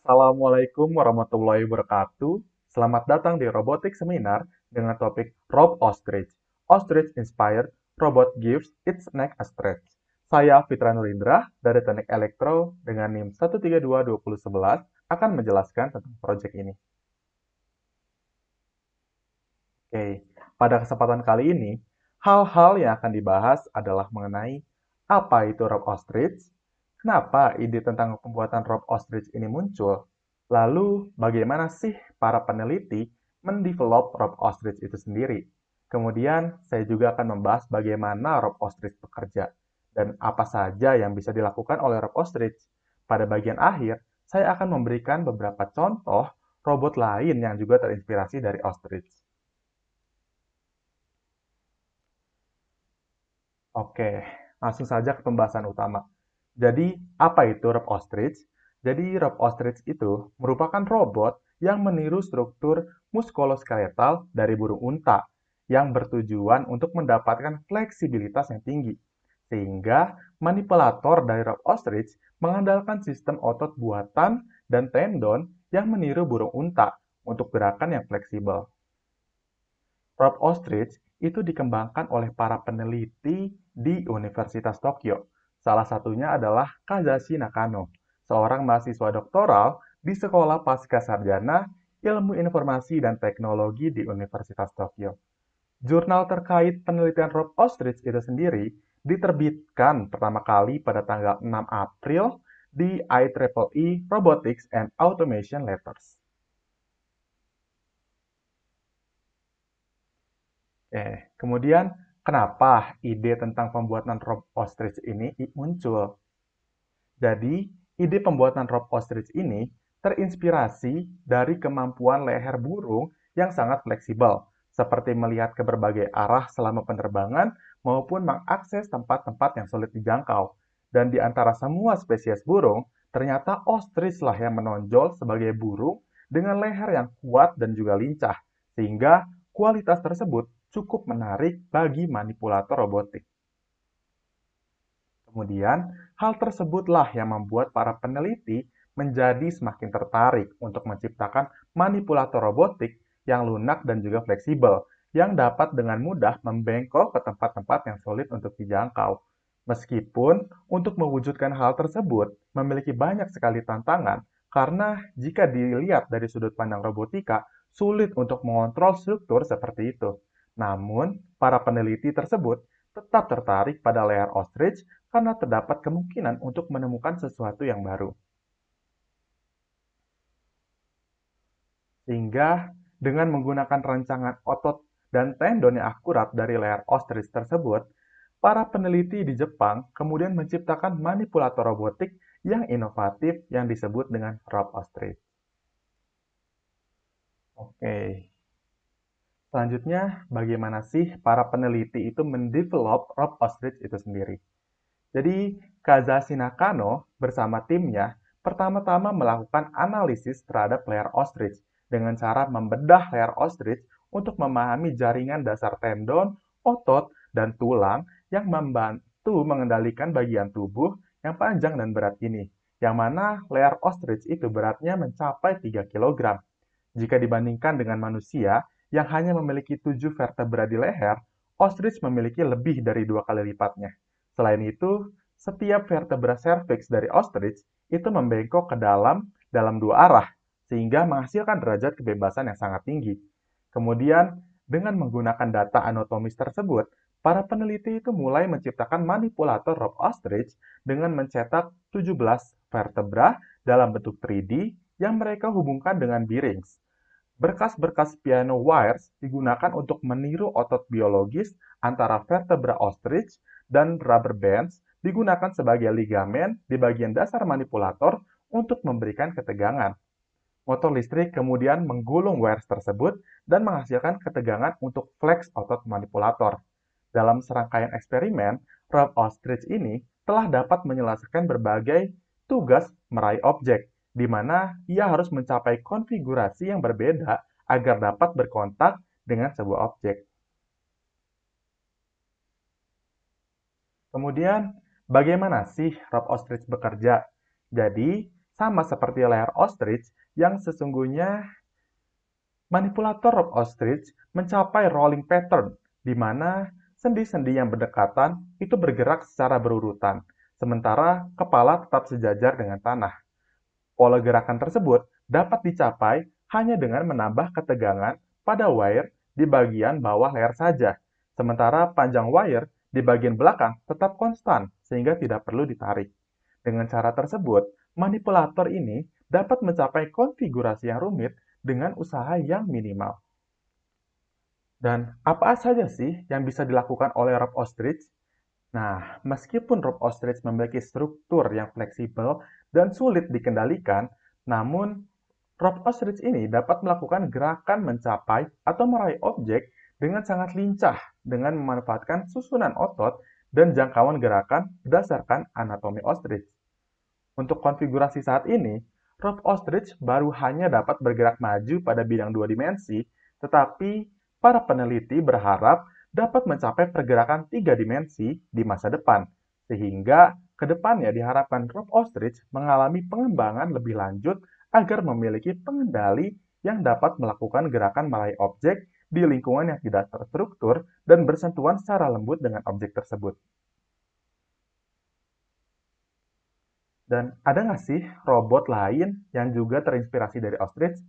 Assalamualaikum warahmatullahi wabarakatuh. Selamat datang di Robotik Seminar dengan topik Rob Ostrich. Ostrich Inspired Robot Gives Its Neck a Stretch. Saya Fitra Nurindra dari Teknik Elektro dengan NIM 1322011 akan menjelaskan tentang proyek ini. Oke, pada kesempatan kali ini, hal-hal yang akan dibahas adalah mengenai apa itu Rob Ostrich, kenapa ide tentang pembuatan Rob Ostrich ini muncul, lalu bagaimana sih para peneliti mendevelop Rob Ostrich itu sendiri. Kemudian, saya juga akan membahas bagaimana Rob Ostrich bekerja dan apa saja yang bisa dilakukan oleh Rob Ostrich. Pada bagian akhir, saya akan memberikan beberapa contoh robot lain yang juga terinspirasi dari Ostrich. Oke, langsung saja ke pembahasan utama. Jadi, apa itu Rob Ostrich? Jadi, Rob Ostrich itu merupakan robot yang meniru struktur muskuloskeletal dari burung unta yang bertujuan untuk mendapatkan fleksibilitas yang tinggi. Sehingga manipulator dari Rob Ostrich mengandalkan sistem otot buatan dan tendon yang meniru burung unta untuk gerakan yang fleksibel. Rob Ostrich itu dikembangkan oleh para peneliti di Universitas Tokyo. Salah satunya adalah Kazashi Nakano, seorang mahasiswa doktoral di Sekolah Pascasarjana Ilmu Informasi dan Teknologi di Universitas Tokyo. Jurnal terkait penelitian Rob Ostrich itu sendiri diterbitkan pertama kali pada tanggal 6 April di IEEE Robotics and Automation Letters. Kemudian kenapa ide tentang pembuatan Rob Ostrich ini muncul? Jadi, ide pembuatan Rob Ostrich ini terinspirasi dari kemampuan leher burung yang sangat fleksibel, seperti melihat ke berbagai arah selama penerbangan maupun mengakses tempat-tempat yang sulit dijangkau. Dan di antara semua spesies burung, ternyata ostrich lah yang menonjol sebagai burung dengan leher yang kuat dan juga lincah, sehingga kualitas tersebut cukup menarik bagi manipulator robotik. Kemudian, hal tersebutlah yang membuat para peneliti menjadi semakin tertarik untuk menciptakan manipulator robotik yang lunak dan juga fleksibel, yang dapat dengan mudah membengkok ke tempat-tempat yang sulit untuk dijangkau. Meskipun untuk mewujudkan hal tersebut memiliki banyak sekali tantangan, karena jika dilihat dari sudut pandang robotika, sulit untuk mengontrol struktur seperti itu. Namun, para peneliti tersebut tetap tertarik pada leher ostrich karena terdapat kemungkinan untuk menemukan sesuatu yang baru. Sehingga dengan menggunakan rancangan otot dan tendon yang akurat dari leher ostrich tersebut, para peneliti di Jepang kemudian menciptakan manipulator robotik yang inovatif yang disebut dengan Rob Ostrich. Oke, selanjutnya bagaimana sih para peneliti itu mendevelop Rob Ostrich itu sendiri? Jadi, Kazashi Nakano bersama timnya pertama-tama melakukan analisis terhadap leher ostrich dengan cara membedah leher ostrich untuk memahami jaringan dasar tendon, otot, dan tulang yang membantu mengendalikan bagian tubuh yang panjang dan berat ini. Yang mana leher ostrich itu beratnya mencapai 3 kg. Jika dibandingkan dengan manusia yang hanya memiliki 7 vertebra di leher, ostrich memiliki lebih dari 2 kali lipatnya. Selain itu, setiap vertebra cervix dari ostrich itu membengkok ke dalam dua arah, sehingga menghasilkan derajat kebebasan yang sangat tinggi. Kemudian, dengan menggunakan data anatomis tersebut, para peneliti itu mulai menciptakan manipulator Rob Ostrich dengan mencetak 17 vertebra dalam bentuk 3D yang mereka hubungkan dengan bearings. Berkas-berkas piano wires digunakan untuk meniru otot biologis antara vertebra ostrich dan rubber bands digunakan sebagai ligamen di bagian dasar manipulator untuk memberikan ketegangan. Motor listrik kemudian menggulung wires tersebut dan menghasilkan ketegangan untuk flex otot manipulator. Dalam serangkaian eksperimen, Rob Ostrich ini telah dapat menyelesaikan berbagai tugas meraih objek, di mana ia harus mencapai konfigurasi yang berbeda agar dapat berkontak dengan sebuah objek. Kemudian, bagaimana sih Rob Ostrich bekerja? Jadi, sama seperti layar ostrich yang sesungguhnya manipulator rope ostrich mencapai rolling pattern, di mana sendi-sendi yang berdekatan itu bergerak secara berurutan, sementara kepala tetap sejajar dengan tanah. Pola gerakan tersebut dapat dicapai hanya dengan menambah ketegangan pada wire di bagian bawah layar saja, sementara panjang wire di bagian belakang tetap konstan sehingga tidak perlu ditarik. Dengan cara tersebut, manipulator ini dapat mencapai konfigurasi yang rumit dengan usaha yang minimal. Dan apa saja sih yang bisa dilakukan oleh rope ostrich? Nah, meskipun rope ostrich memiliki struktur yang fleksibel dan sulit dikendalikan, namun rope ostrich ini dapat melakukan gerakan mencapai atau meraih objek dengan sangat lincah dengan memanfaatkan susunan otot dan jangkauan gerakan berdasarkan anatomi ostrich. Untuk konfigurasi saat ini, rope ostrich baru hanya dapat bergerak maju pada bidang dua dimensi, tetapi para peneliti berharap dapat mencapai pergerakan tiga dimensi di masa depan, sehingga ke depannya diharapkan rope ostrich mengalami pengembangan lebih lanjut agar memiliki pengendali yang dapat melakukan gerakan meraih objek di lingkungan yang tidak terstruktur dan bersentuhan secara lembut dengan objek tersebut. Dan ada nggak sih robot lain yang juga terinspirasi dari ostrich?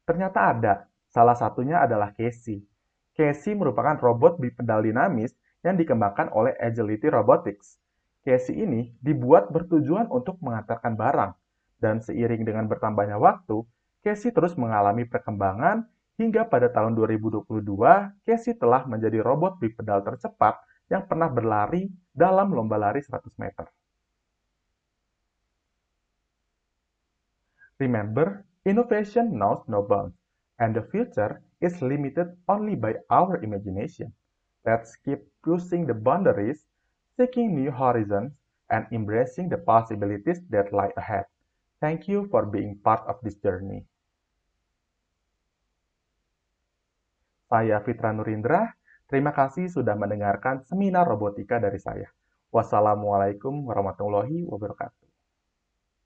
Ternyata ada. Salah satunya adalah Casey. Casey merupakan robot bipedal dinamis yang dikembangkan oleh Agility Robotics. Casey ini dibuat bertujuan untuk mengantarkan barang, dan seiring dengan bertambahnya waktu, Casey terus mengalami perkembangan hingga pada tahun 2022, Casey telah menjadi robot bipedal tercepat yang pernah berlari dalam lomba lari 100 meter. Remember, innovation knows no bounds, and the future is limited only by our imagination. Let's keep pushing the boundaries, seeking new horizons, and embracing the possibilities that lie ahead. Thank you for being part of this journey. Saya Fitra Nurindra, terima kasih sudah mendengarkan seminar robotika dari saya. Wassalamualaikum warahmatullahi wabarakatuh.